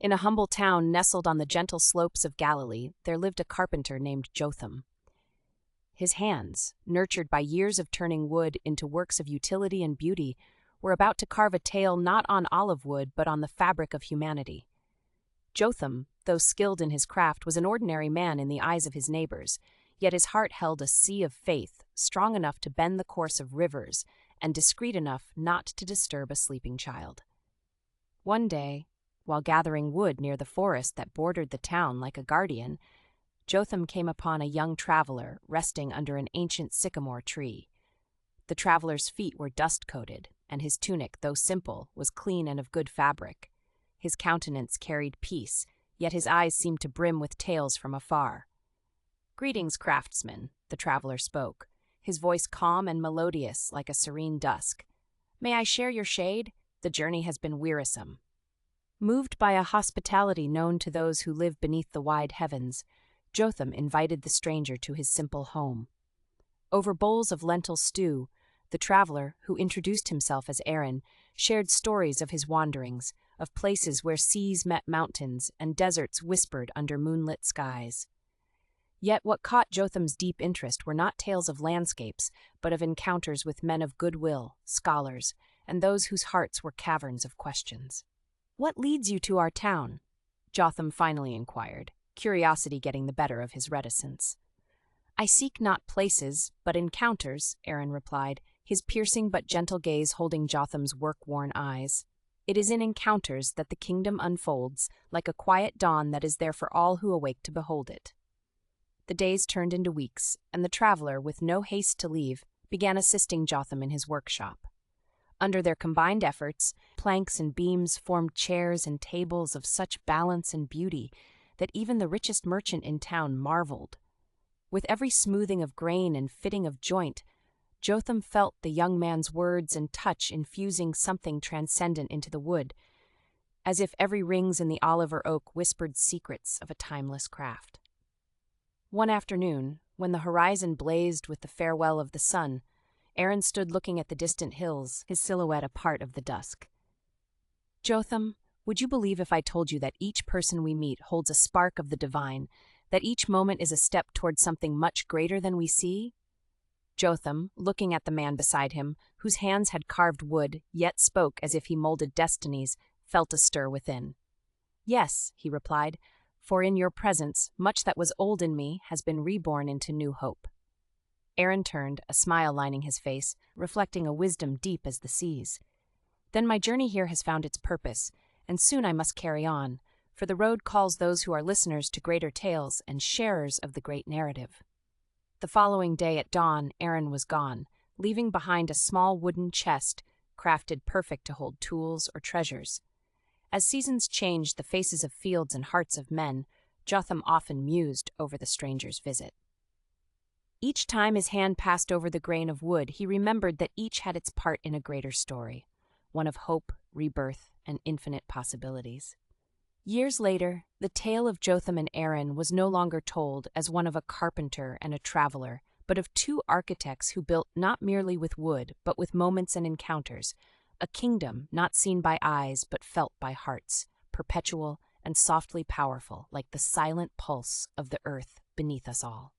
In a humble town nestled on the gentle slopes of Galilee, there lived a carpenter named Jotham. His hands, nurtured by years of turning wood into works of utility and beauty, were about to carve a tale not on olive wood but on the fabric of humanity. Jotham, though skilled in his craft, was an ordinary man in the eyes of his neighbors, yet his heart held a sea of faith, strong enough to bend the course of rivers and discreet enough not to disturb a sleeping child. One day, while gathering wood near the forest that bordered the town like a guardian, Jotham came upon a young traveler resting under an ancient sycamore tree. The traveler's feet were dust-coated, and his tunic, though simple, was clean and of good fabric. His countenance carried peace, yet his eyes seemed to brim with tales from afar. "Greetings, craftsman," the traveler spoke, his voice calm and melodious like a serene dusk. "May I share your shade? The journey has been wearisome." Moved by a hospitality known to those who live beneath the wide heavens, Jotham invited the stranger to his simple home. Over bowls of lentil stew, the traveler, who introduced himself as Aaron, shared stories of his wanderings, of places where seas met mountains and deserts whispered under moonlit skies. Yet what caught Jotham's deep interest were not tales of landscapes, but of encounters with men of goodwill, scholars, and those whose hearts were caverns of questions. "What leads you to our town?" Jotham finally inquired, curiosity getting the better of his reticence. "I seek not places, but encounters," Aaron replied, his piercing but gentle gaze holding Jotham's work-worn eyes. "It is in encounters that the kingdom unfolds, like a quiet dawn that is there for all who awake to behold it." The days turned into weeks, and the traveler, with no haste to leave, began assisting Jotham in his workshop. Under their combined efforts, planks and beams formed chairs and tables of such balance and beauty that even the richest merchant in town marveled. With every smoothing of grain and fitting of joint, Jotham felt the young man's words and touch infusing something transcendent into the wood, as if every rings in the olive or oak whispered secrets of a timeless craft. One afternoon, when the horizon blazed with the farewell of the sun, Aaron stood looking at the distant hills, his silhouette a part of the dusk. "Jotham, would you believe if I told you that each person we meet holds a spark of the divine, that each moment is a step toward something much greater than we see?" Jotham, looking at the man beside him, whose hands had carved wood, yet spoke as if he molded destinies, felt a stir within. "Yes," he replied, "for in your presence, much that was old in me has been reborn into new hope." Aaron turned, a smile lining his face, reflecting a wisdom deep as the seas. "Then my journey here has found its purpose, and soon I must carry on, for the road calls those who are listeners to greater tales and sharers of the great narrative." The following day at dawn, Aaron was gone, leaving behind a small wooden chest, crafted perfect to hold tools or treasures. As seasons changed the faces of fields and hearts of men, Jotham often mused over the stranger's visit. Each time his hand passed over the grain of wood, he remembered that each had its part in a greater story, one of hope, rebirth, and infinite possibilities. Years later, the tale of Jotham and Aaron was no longer told as one of a carpenter and a traveler, but of two architects who built not merely with wood, but with moments and encounters, a kingdom not seen by eyes but felt by hearts, perpetual and softly powerful like the silent pulse of the earth beneath us all.